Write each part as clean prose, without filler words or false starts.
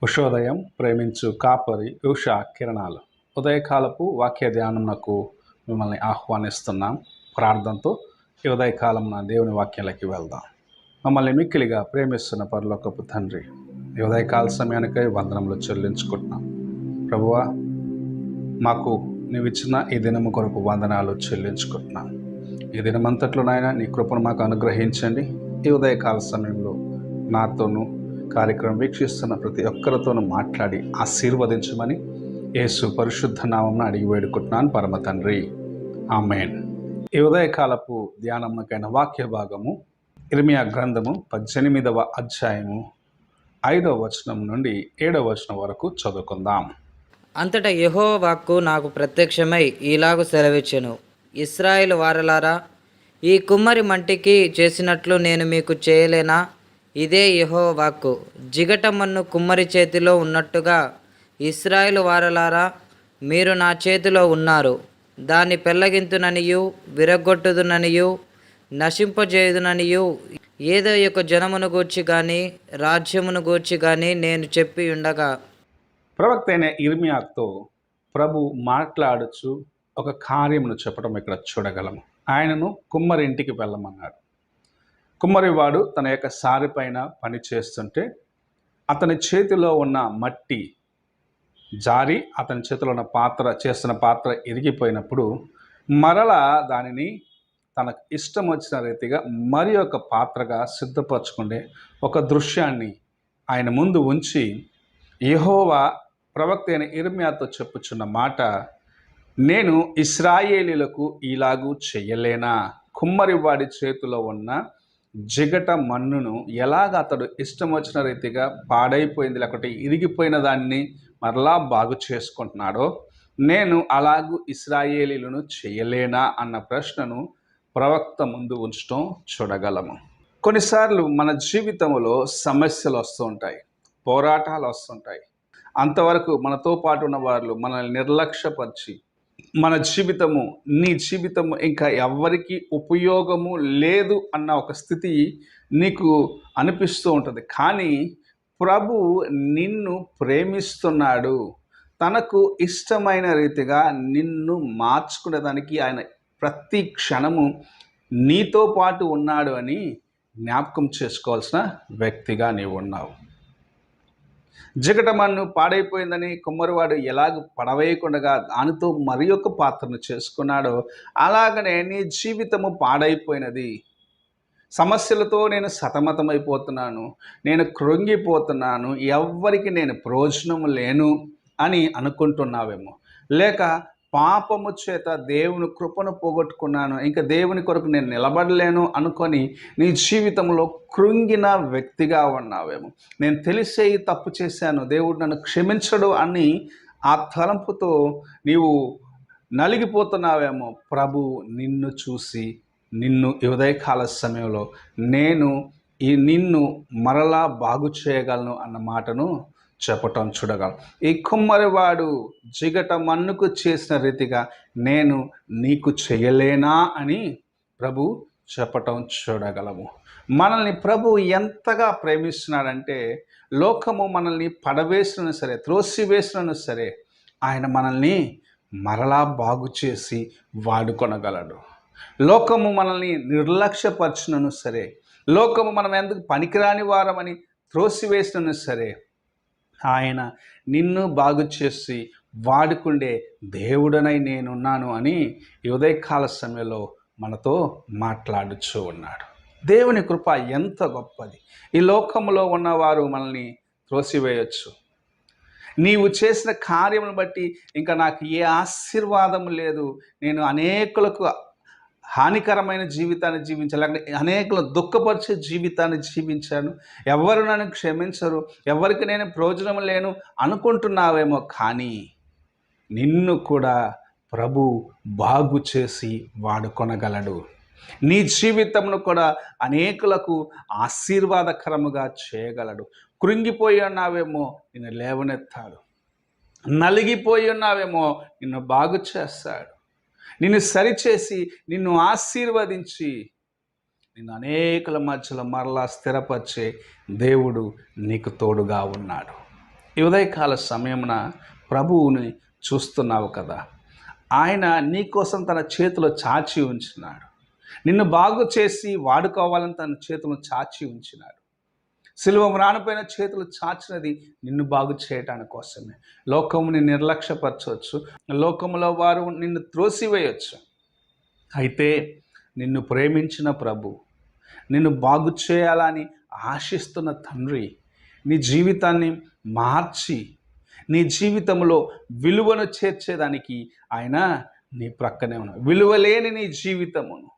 ఉషోదయం ప్రేమించు కాపరి ఉషా కిరణాలు ఉదయకాలపు వాక్య ధ్యానమునకు మిమ్మల్ని ఆహ్వానిస్తున్నాం. ప్రార్థనతో ఈ ఉదయకాలమున దేవుని వాక్యాలకి వెళ్దాం. మమ్మల్ని మిక్కిలిగా ప్రేమిస్తున్న పరలోకపు తండ్రి, ఈ ఉదయకాల సమయానికై వందనములు చెల్లించుకుంటున్నాం. ప్రభువా, మాకు నీవు ఇచ్చిన ఈ దినము కొరకు వందనాలు చెల్లించుకుంటున్నాం. ఈ దినమంతట్లో నాయన నీ కృపను మాకు అనుగ్రహించండి. ఈ ఉదయకాల సమయంలో నాతోనూ కార్యక్రమం వీక్షిస్తున్న ప్రతి ఒక్కరితోనూ మాట్లాడి ఆశీర్వదించమని యేసు పరిశుద్ధ నామమున అడిగి వేడుకుంటున్నాను పరమ తండ్రి, ఆమేన్. ఈ ఉదయకాలపు ధ్యానమునకైన వాక్య భాగము ఇర్మియా గ్రంథము 18వ అధ్యాయము 5వ వచనం నుండి 7వ వచనం వరకు చదువుకుందాం. అంతటా యెహోవా వాక్కు నాకు ప్రత్యక్షమై ఈలాగు సెలవిచ్చెను, ఇశ్రాయేలు వారలారా, ఈ కుమ్మరి మంటికి చేసినట్లు నేను మీకు చేయలేనా? ఇదే యెహోవా వాక్కు. జిగటమన్ను కుమ్మరి చేతిలో ఉన్నట్టుగా ఇశ్రాయేలు వారలారా, మీరు నా చేతిలో ఉన్నారు. దాన్ని పెళ్ళగింతుననియు విరగొట్టుదుననియు నశింపజేయుదుననియు ఏదో ఒక జనమును గూర్చి కానీ రాజ్యమును గూర్చి కానీ నేను చెప్పి ఉండగా, ప్రవక్త అయిన ఇర్మియాతో ప్రభు మాట్లాడుచు ఒక కార్యమును చెప్పడం ఇక్కడ చూడగలము. ఆయనను కుమ్మరి ఇంటికి వెళ్ళమన్నాడు. కుమ్మరివాడు తన యొక్క సారి పైన పని చేస్తుంటే అతని చేతిలో ఉన్న మట్టి జారి అతని చేతిలో ఉన్న చేస్తున్న పాత్ర ఇరిగిపోయినప్పుడు మరలా దానిని తనకు ఇష్టం వచ్చిన రీతిగా మరి ఒక పాత్రగా సిద్ధపరచుకునే ఒక దృశ్యాన్ని ఆయన ముందు ఉంచి యెహోవా ప్రవక్త అయిన ఇర్మియాతో చెప్పుచున్న మాట, నేను ఇశ్రాయేలీలకు ఇలాగూ చెయ్యలేనా? కుమ్మరివాడి చేతిలో ఉన్న జిగట మన్నును ఎలాగ అతడు ఇష్టం వచ్చిన రీతిగా పాడైపోయింది లేకపోతే ఇరిగిపోయిన దాన్ని మరలా బాగు చేసుకుంటున్నాడో, నేను అలాగూ ఇశ్రాయేలీలను చేయలేనా అన్న ప్రశ్నను ప్రవక్త ముందు ఉంచడం చూడగలము. కొన్నిసార్లు మన జీవితంలో సమస్యలు వస్తూ ఉంటాయి, పోరాటాలు వస్తుంటాయి. అంతవరకు మనతో పాటు ఉన్న వాళ్ళు మనల్ని నిర్లక్ష్యపరిచి నీ జీవితము ఇంకా ఎవరికి ఉపయోగము లేదు అన్న ఒక స్థితి నీకు అనిపిస్తూ ఉంటుంది. కానీ ప్రభు నిన్ను ప్రేమిస్తున్నాడు. తనకు ఇష్టమైన రీతిగా నిన్ను మార్చుకునేదానికి ఆయన ప్రతి క్షణము నీతో పాటు ఉన్నాడు అని జ్ఞాపకం చేసుకోవాల్సిన వ్యక్తిగా నీవు ఉన్నావు. జిగటమన్ను పాడైపోయిందని కుమ్మరివాడు ఎలాగ పడవేయకుండా దానితో మరి ఒక పాత్రను చేసుకున్నాడో, అలాగనే నీ జీవితము పాడైపోయినది. సమస్యలతో నేను సతమతమైపోతున్నాను, నేను కృంగిపోతున్నాను, ఎవ్వరికి నేను ప్రయోజనం లేను అని అనుకుంటున్నావేమో. లేక పాపము చేత దేవుని కృపను పోగొట్టుకున్నాను, ఇంకా దేవుని కొరకు నేను నిలబడలేను అనుకొని నీ జీవితంలో కృంగిన వ్యక్తిగా ఉన్నావేమో. నేను తెలిసే తప్పు చేశాను, దేవుడు నన్ను క్షమించడు అని ఆ తలంపుతో నీవు నలిగిపోతున్నావేమో. ప్రభు నిన్ను చూసి నిన్ను ఉదయకాల సమయంలో నేను నిన్ను మరలా బాగు చేయగలను అన్న మాటను చెప్పటం చూడగలం. ఈ కుమ్మరివాడు జిగట మన్నుకు చేసిన రీతిగా నేను నీకు చేయలేనా అని ప్రభు చెప్పటం చూడగలము. మనల్ని ప్రభు ఎంతగా ప్రేమిస్తున్నాడంటే, లోకము మనల్ని పడవేసినను సరే, త్రోసివేసినను సరే, ఆయన మనల్ని మరలా బాగు చేసి వాడుకొనగలడు. లోకము మనల్ని నిర్లక్ష్యపరచునను సరే, లోకము మనం ఎందుకు పనికిరాని వారమని త్రోసివేసినను సరే, ఆయన నిన్ను బాగు చేసి వాడుకుండే దేవుడనై నేనున్నాను అని ఈ ఉదయకాల సమయంలో మనతో మాట్లాడుచూ ఉన్నాడు. దేవుని కృప ఎంత గొప్పది. ఈ లోకంలో ఉన్నవారు మనల్ని త్రోసివేయచ్చు. నీవు చేసిన కార్యమును బట్టి ఇంకా నాకు ఏ ఆశీర్వాదము లేదు, నేను అనేకులకు హానికరమైన జీవితాన్ని జీవించాను, లేకపోతే అనేకులు దుఃఖపరిచే జీవితాన్ని జీవించాను, ఎవరు నన్ను క్షమించరు, ఎవరికి నేను ప్రయోజనం లేను అనుకుంటున్నావేమో. కానీ నిన్ను కూడా ప్రభు బాగు చేసి వాడుకొనగలడు. నీ జీవితమును కూడా అనేకులకు ఆశీర్వాదకరముగా చేయగలడు. కృంగిపోయి ఉన్నావేమో, నిన్ను లేవనెత్తాడు. నలిగిపోయి ఉన్నావేమో, నిన్ను బాగు చేస్తాడు. నిన్ను సరిచేసి నిన్ను ఆశీర్వదించి నిన్ను అనేకుల మధ్యలో మరలా స్థిరపరిచే దేవుడు నీకు తోడుగా ఉన్నాడు. ఈ ఉదయకాల సమయమున ప్రభువుని చూస్తున్నావు కదా, ఆయన నీకోసం తన చేతిలో చాచి ఉంచినాడు. నిన్ను బాగు చేసి వాడుకోవాలని తన చేతులను చాచి ఉంచినాడు. సిలువ మ్రానుపైన చేతులు చాచినది నిన్ను బాగు చేయటాని కోసమే. లోకముని నిర్లక్ష్యపరచవచ్చు, లోకములో వారు నిన్ను త్రోసివేయచ్చు. అయితే నిన్ను ప్రేమించిన ప్రభు, నిన్ను బాగు చేయాలని ఆశిస్తున్న తండ్రి నీ జీవితాన్ని మార్చి నీ జీవితంలో విలువను చేర్చేదానికి ఆయన నీ ప్రక్కనే ఉన్నాడు. విలువలేని నీ జీవితమును,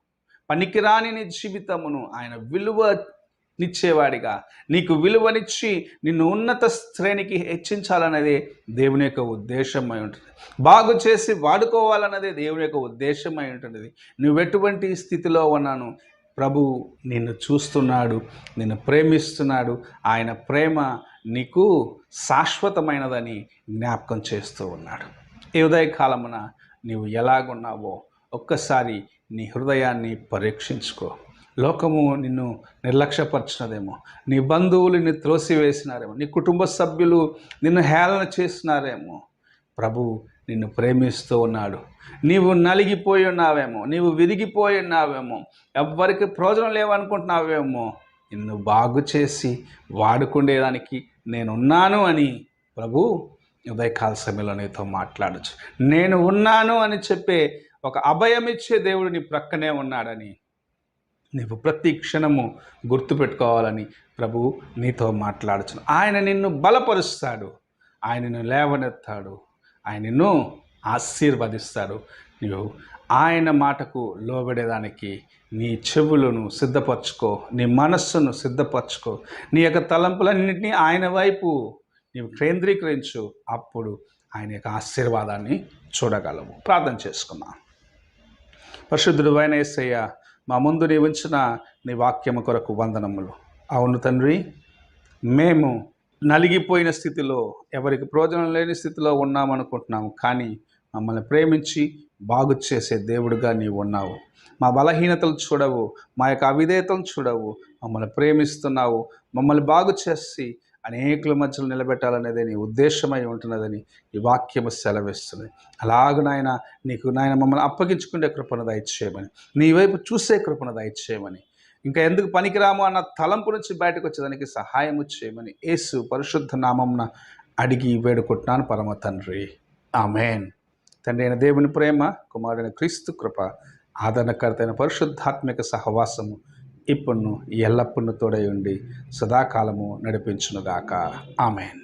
పనికిరాని నీ జీవితమును ఆయన విలువనిచ్చేవాడిగా, నీకు విలువనిచ్చి నిన్ను ఉన్నత శ్రేణికి హెచ్చించాలన్నదే దేవుని యొక్క ఉద్దేశమై ఉంటుంది. బాగు చేసి వాడుకోవాలన్నదే దేవుని యొక్క ఉద్దేశమై ఉంటుంది. నువ్వెటువంటి స్థితిలో ఉన్నాను, ప్రభు నిన్ను చూస్తున్నాడు, నిన్ను ప్రేమిస్తున్నాడు. ఆయన ప్రేమ నీకు శాశ్వతమైనదని జ్ఞాపకం చేస్తూ ఉన్నాడు. ఈ ఉదయకాలమున నీవు ఎలాగున్నావో ఒక్కసారి నీ హృదయాన్ని పరీక్షించుకో. లోకము నిన్ను నిర్లక్ష్యపరిచినదేమో, నీ బంధువులు నిన్ను త్రోసివేసినారేమో, నీ కుటుంబ సభ్యులు నిన్ను హేళన చేసినారేమో. ప్రభు నిన్ను ప్రేమిస్తూ ఉన్నాడు. నీవు నలిగిపోయి ఉన్నావేమో, నీవు విరిగిపోయి ఉన్నావేమో, ఎవ్వరికి ప్రయోజనం లేవనుకుంటున్నావేమో, నిన్ను బాగు చేసి వాడుకునేదానికి నేనున్నాను అని ప్రభు ఉదయకాల సమయంలో నీతో మాట్లాడచ్చు. నేను ఉన్నాను అని చెప్పే ఒక అభయమిచ్చే దేవుడు నీ ప్రక్కనే ఉన్నాడని నీవు ప్రతి క్షణము గుర్తుపెట్టుకోవాలని ప్రభు నీతో మాట్లాడచ్చు. ఆయన నిన్ను బలపరుస్తాడు, ఆయన నిన్ను లేవనెత్తాడు, ఆయన నిన్ను ఆశీర్వదిస్తాడు. నీవు ఆయన మాటకు లోబడేదానికి నీ చెవులను సిద్ధపరచుకో, నీ మనస్సును సిద్ధపరచుకో, నీ యొక్క తలంపులన్నింటినీ ఆయన వైపు నీవు కేంద్రీకరించు. అప్పుడు ఆయన యొక్క ఆశీర్వాదాన్ని చూడగలవు. ప్రార్థన చేసుకున్నాం. పరిశుద్ధుడు అయిన యేసయ్య, మా ముందు నీ ఉంచిన నీ వాక్యము కొరకు వందనములు. అవును తండ్రి, మేము నలిగిపోయిన స్థితిలో, ఎవరికి ప్రయోజనం లేని స్థితిలో ఉన్నామనుకుంటున్నాము, కానీ మమ్మల్ని ప్రేమించి బాగు చేసే దేవుడుగా నీవు ఉన్నావు. మా బలహీనతలు చూడవు, మా యొక్క అవిధేయతను చూడవు, మమ్మల్ని ప్రేమిస్తున్నావు. మమ్మల్ని బాగు చేసి అనేకుల మధ్యలో నిలబెట్టాలనేది నీ ఉద్దేశమై ఉంటున్నదని ఈ వాక్యము సెలవిస్తుంది. అలాగనైనా నీకు నాయన మమ్మల్ని అప్పగించుకునే కృపను దయచేయమని, నీ వైపు చూసే కృపను దయచేయమని, ఇంకా ఎందుకు పనికిరాము అన్న తలంపు నుంచి బయటకు వచ్చేదానికి సహాయము చేయమని యేసు పరిశుద్ధ నామమున అడిగి వేడుకుంటున్నాను పరమ తండ్రి. ఆమేన్. తండ్రి అయిన దేవుని ప్రేమ, కుమారుడైన క్రీస్తు కృప, ఆదరణకర్తైన పరిశుద్ధాత్మిక సహవాసము ఇప్పుడు ఎల్లప్పుడూ తోడై ఉండి సదాకాలము నడిపించునుగాక. ఆమేన్.